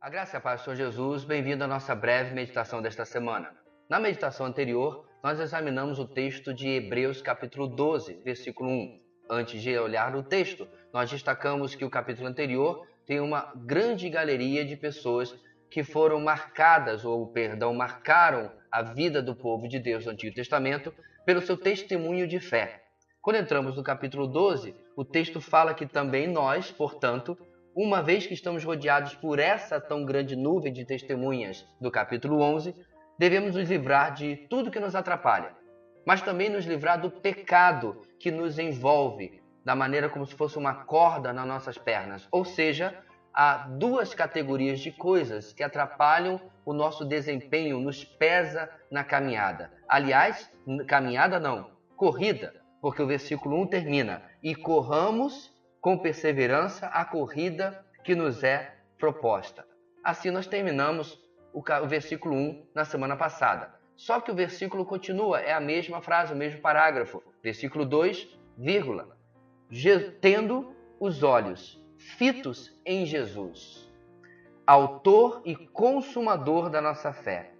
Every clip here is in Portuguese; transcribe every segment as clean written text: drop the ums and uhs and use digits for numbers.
A graça e a paz do Senhor Jesus, bem-vindo à nossa breve meditação desta semana. Na meditação anterior, nós examinamos o texto de Hebreus capítulo 12, versículo 1. Antes de olhar no texto, nós destacamos que o capítulo anterior tem uma grande galeria de pessoas que foram marcaram a vida do povo de Deus no Antigo Testamento pelo seu testemunho de fé. Quando entramos no capítulo 12, o texto fala que também nós, portanto, uma vez que estamos rodeados por essa tão grande nuvem de testemunhas do capítulo 11, devemos nos livrar de tudo que nos atrapalha, mas também nos livrar do pecado que nos envolve, da maneira como se fosse uma corda nas nossas pernas. Ou seja, há duas categorias de coisas que atrapalham o nosso desempenho, nos pesa na caminhada. Aliás, caminhada não, corrida, porque o versículo 1 termina: e corramos com perseverança a corrida que nos é proposta. Assim nós terminamos o versículo 1 na semana passada. Só que o versículo continua, é a mesma frase, o mesmo parágrafo. Versículo 2, vírgula. Tendo os olhos fitos em Jesus, autor e consumador da nossa fé.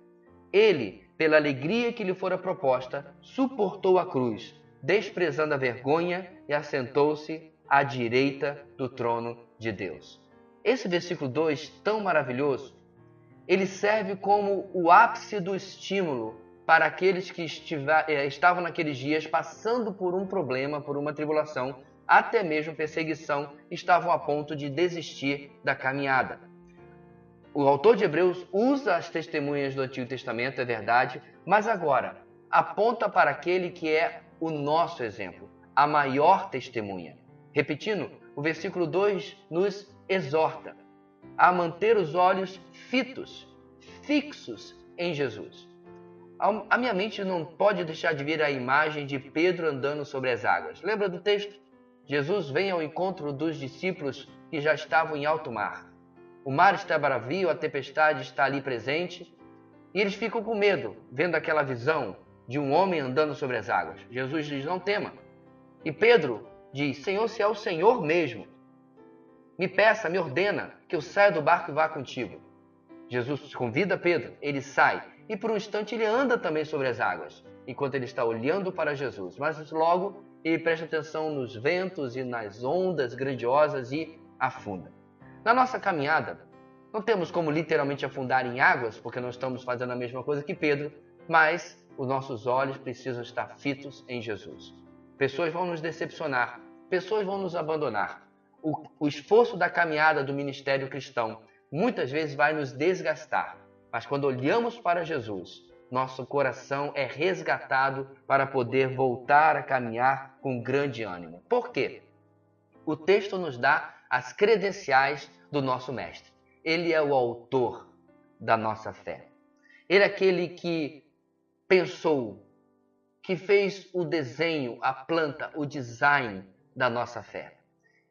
Ele, pela alegria que lhe fora proposta, suportou a cruz, desprezando a vergonha, e assentou-se à direita do trono de Deus. Esse versículo 2, tão maravilhoso, ele serve como o ápice do estímulo para aqueles que estavam naqueles dias passando por um problema, por uma tribulação, até mesmo perseguição, estavam a ponto de desistir da caminhada. O autor de Hebreus usa as testemunhas do Antigo Testamento, é verdade, mas agora aponta para aquele que é o nosso exemplo, a maior testemunha. Repetindo, o versículo 2 nos exorta a manter os olhos fixos em Jesus. A minha mente não pode deixar de vir a imagem de Pedro andando sobre as águas. Lembra do texto? Jesus vem ao encontro dos discípulos que já estavam em alto mar. O mar está bravio, a tempestade está ali presente, e eles ficam com medo, vendo aquela visão de um homem andando sobre as águas. Jesus diz: não tema. E Pedro diz: Senhor, se é o Senhor mesmo, me peça, me ordena que eu saia do barco e vá contigo. Jesus convida Pedro, ele sai, e por um instante ele anda também sobre as águas, enquanto ele está olhando para Jesus. Mas logo ele presta atenção nos ventos e nas ondas grandiosas e afunda. Na nossa caminhada, não temos como literalmente afundar em águas, porque não estamos fazendo a mesma coisa que Pedro, mas os nossos olhos precisam estar fitos em Jesus. Pessoas vão nos decepcionar, pessoas vão nos abandonar. O esforço da caminhada do ministério cristão muitas vezes vai nos desgastar, mas quando olhamos para Jesus, nosso coração é resgatado para poder voltar a caminhar com grande ânimo. Por quê? O texto nos dá as credenciais do nosso mestre. Ele é o autor da nossa fé. Ele é aquele que pensou, que fez o desenho, a planta, o design da nossa fé.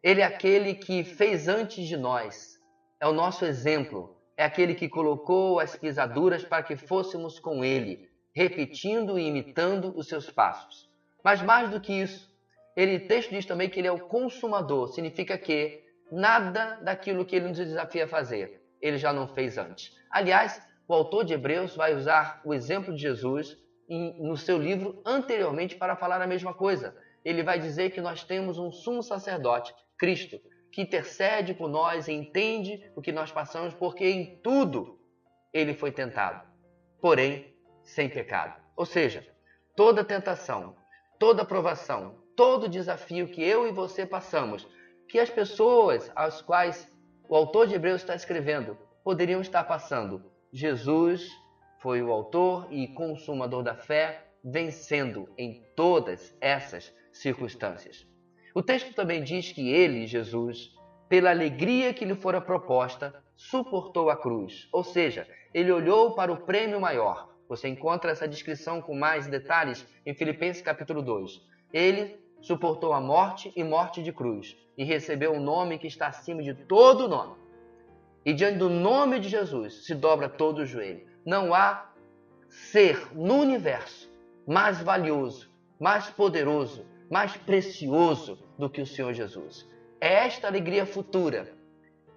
Ele é aquele que fez antes de nós. É o nosso exemplo. É aquele que colocou as pisaduras para que fôssemos com ele, repetindo e imitando os seus passos. Mas mais do que isso, o texto diz também que ele é o consumador. Significa que nada daquilo que ele nos desafia a fazer, ele já não fez antes. Aliás, o autor de Hebreus vai usar o exemplo de Jesus no seu livro anteriormente para falar a mesma coisa. Ele vai dizer que nós temos um sumo sacerdote, Cristo, que intercede por nós e entende o que nós passamos, porque em tudo ele foi tentado, porém sem pecado. Ou seja, toda tentação, toda provação, todo desafio que eu e você passamos, que as pessoas às quais o autor de Hebreus está escrevendo poderiam estar passando, Jesus foi o autor e consumador da fé, vencendo em todas essas circunstâncias. O texto também diz que ele, Jesus, pela alegria que lhe fora proposta, suportou a cruz. Ou seja, ele olhou para o prêmio maior. Você encontra essa descrição com mais detalhes em Filipenses capítulo 2. Ele suportou a morte e morte de cruz e recebeu o nome que está acima de todo nome. E diante do nome de Jesus se dobra todo o joelho. Não há ser no universo mais valioso, mais poderoso, mais precioso do que o Senhor Jesus. É esta alegria futura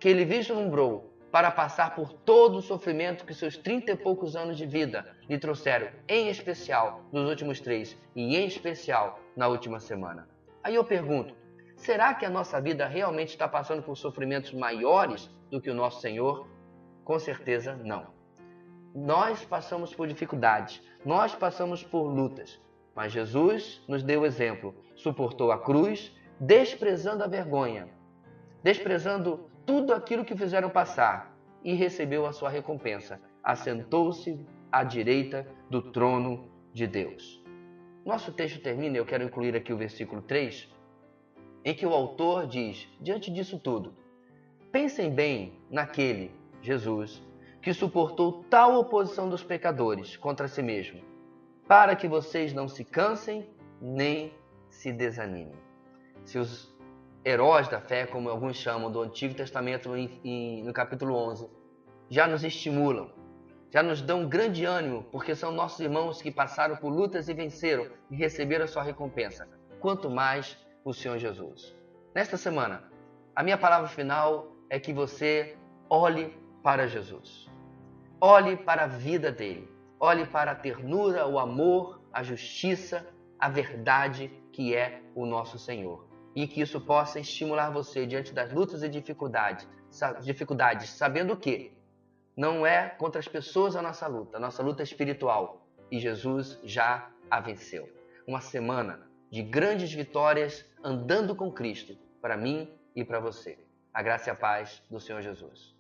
que ele vislumbrou para passar por todo o sofrimento que seus 30 e poucos anos de vida lhe trouxeram, em especial nos últimos 3 e em especial na última semana. Aí eu pergunto, será que a nossa vida realmente está passando por sofrimentos maiores do que o nosso Senhor? Com certeza não. Nós passamos por dificuldades, nós passamos por lutas, mas Jesus nos deu o exemplo, suportou a cruz, desprezando a vergonha, desprezando tudo aquilo que fizeram passar e recebeu a sua recompensa. Assentou-se à direita do trono de Deus. Nosso texto termina, eu quero incluir aqui o versículo 3, em que o autor diz, diante disso tudo, pensem bem naquele, Jesus, que suportou tal oposição dos pecadores contra si mesmo, para que vocês não se cansem nem se desanimem. Se os heróis da fé, como alguns chamam do Antigo Testamento no capítulo 11, já nos estimulam, já nos dão um grande ânimo, porque são nossos irmãos que passaram por lutas e venceram e receberam a sua recompensa. Quanto mais o Senhor Jesus. Nesta semana, a minha palavra final é que você olhe para Jesus. Olhe para a vida dele. Olhe para a ternura, o amor, a justiça, a verdade que é o nosso Senhor. E que isso possa estimular você diante das lutas e dificuldades, sabendo que não é contra as pessoas a nossa luta é espiritual. E Jesus já a venceu. Uma semana de grandes vitórias andando com Cristo, para mim e para você. A graça e a paz do Senhor Jesus.